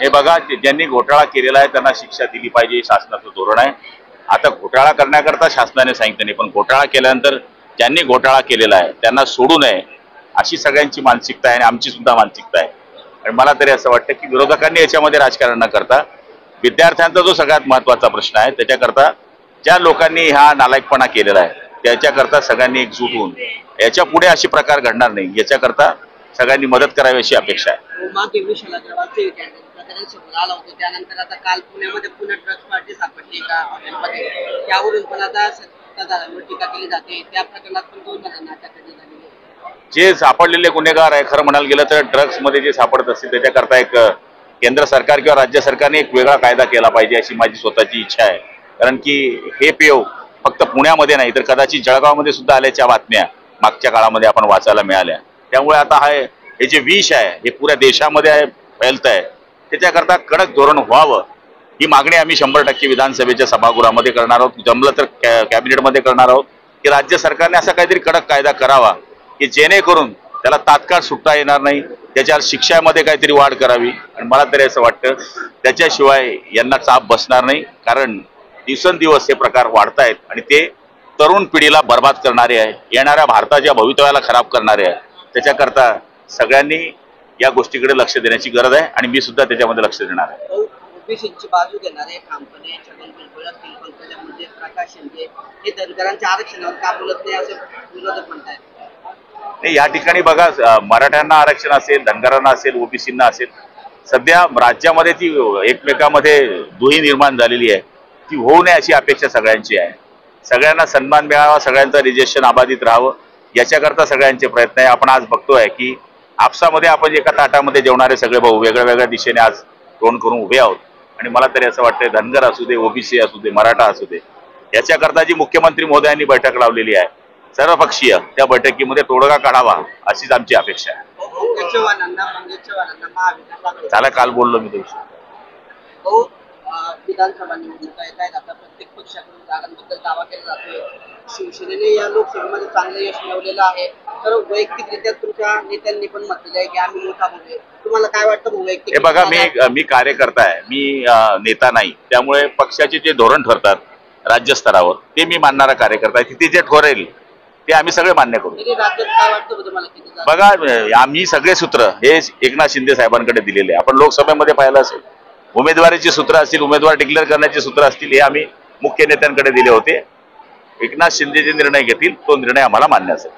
हे बघा, ज्यांनी घोटाळा केलेला आहे त्यांना शिक्षा दिली पाहिजे, शासनाचं धोरण आहे. आता घोटाळा करण्याकरता शासनाने सांगितलं नाही, पण घोटाळा केल्यानंतर ज्यांनी घोटाळा केलेला आहे त्यांना सोडू नये अशी सगळ्यांची मानसिकता आहे आणि आमची सुद्धा मानसिकता आहे. आणि मला तरी असं वाटतं की विरोधकांनी याच्यामध्ये राजकारण न करता विद्यार्थ्यांचा जो सगळ्यात महत्त्वाचा प्रश्न आहे त्याच्याकरता ज्या लोकांनी हा नालायकपणा केलेला आहे त्याच्याकरता सगळ्यांनी एकजूट होऊन याच्या पुढे असे प्रकार घडणार नाही याच्याकरता सगळ्यांनी मदत करावी अशी अपेक्षा आहे. त्यानंतर आता काल पुण्यामध्ये पुणे ड्रग्स पार्टी सापडली एका हॉटेलमध्ये, त्यावरून पण आता सत्ताधाऱ्यांवर टीका केली जाते. त्या प्रकरणात पण 2 जणांना अटक करण्यात आलेली आहे. जे सापडलेले गुन्हेगार आहे खरं म्हणायला गेलं तर ड्रग्स मध्ये जे सापडत असतील त्याच्याकरता एक केंद्र सरकार किंवा राज्य सरकारने एक वेगळा कायदा केला पाहिजे अशी माझी स्वतःची इच्छा आहे. कारण की हे पेव फक्त पुण्यामध्ये नाही तर कदाचित जळगावमध्ये सुद्धा आल्याच्या बातम्या मागच्या काळामध्ये आपण वाचायला मिळाल्या. त्यामुळे आता हे जे विष आहे हे पुऱ्या देशामध्ये फैलत आहे, त्याच्याकरता कडक धोरण व्हावं ही मागणी आम्ही 100% विधानसभेच्या सभागृहामध्ये करणार आहोत. जमलं तर कॅबिनेटमध्ये करणार आहोत की राज्य सरकारने असा काहीतरी कडक कायदा करावा की जेणेकरून त्याला तात्काळ सुटता येणार नाही, त्याच्या शिक्षामध्ये काहीतरी वाढ करावी. आणि मला तरी असं वाटतं त्याच्याशिवाय यांना चाप बसणार नाही, कारण दिवसेंदिवस हे प्रकार वाढत आहेत आणि ते तरुण पिढीला बर्बाद करणारे आहे, येणाऱ्या भारताच्या भवितव्याला खराब करणारे आहे. त्याच्याकरता सगळ्यांनी या गोष्टीकडे लक्ष देण्याची गरज आहे आणि मी सुद्धा त्याच्यामध्ये लक्ष देणार आहे. ओबीसीची बाजू घेणारे ठामपणे छगन भुजबळ असतील, पंकजा मुंडे, प्रकाश शिंदे हे धनगरांच्या आरक्षणावर का बोलत नाही असं विरोधक म्हणतायत. नाही, या ठिकाणी बघा, मराठ्यांना आरक्षण असेल, धनगरांना असेल, ओबीसींना असेल, सध्या राज्यामध्ये ती एकमेकांमध्ये दुही निर्माण झालेली आहे. ती होऊ नये अशी अपेक्षा सगळ्यांची आहे. सगळ्यांना सन्मान मिळावा, सगळ्यांचं रिजर्वेशन अबाधित राहावं याच्याकरता सगळ्यांचे प्रयत्न आहे. आपण आज बघतोय की आपसामध्ये आपण एका ताटामध्ये जेवणारे सगळे भाऊ वेगळ्या वेगळ्या दिशेने आज तोंड करून उभे आहोत. आणि मला तरी असं वाटतंय धनगर असू दे, ओबीसी असू दे, मराठा असू दे, याच्याकरता जी मुख्यमंत्री महोदयांनी बैठक लावलेली आहे सर्वपक्षीय, त्या बैठकीमध्ये तोडगा काढावा अशीच आमची अपेक्षा आहे. त्याला काल बोललो मी दिवशी. विधानसभा निवडणुका येत आहेत, आता प्रत्येक पक्षाकडून जागांबद्दल दावा केला जातोय. शिवसेनेने या लोकसभेमध्ये चांगलं यश मिळवलेलं आहे, तर वैयक्तिकरित्या तुमच्या नेत्यांनी पण म्हटलेलं आहे की आम्ही मोठा होतोय. तुम्हाला काय वाटतं वैयक्तिक? हे बघा, मी कार्यकर्ता आहे, मी नेता नाही. त्यामुळे पक्षाचे जे धोरण ठरतात राज्यस्तरावर ते मी मानणारा कार्यकर्ता आहे. तिथे जे ठरेल ते आम्ही सगळे मान्य करू. राज्यात काय वाटतं तुम्हाला? बघा, आम्ही सगळे सूत्र हे एकनाथ शिंदे साहेबांकडे दिलेले आहे. आपण लोकसभेमध्ये पाहिलं असेल, उमेदवारीची सूत्र असतील, उमेदवार डिक्लेअर करण्याची सूत्र असतील, हे आम्ही मुख्य नेत्यांकडे दिले होते. एकनाथ शिंदे जे निर्णय घेतील तो निर्णय आम्हाला मान्य असेल.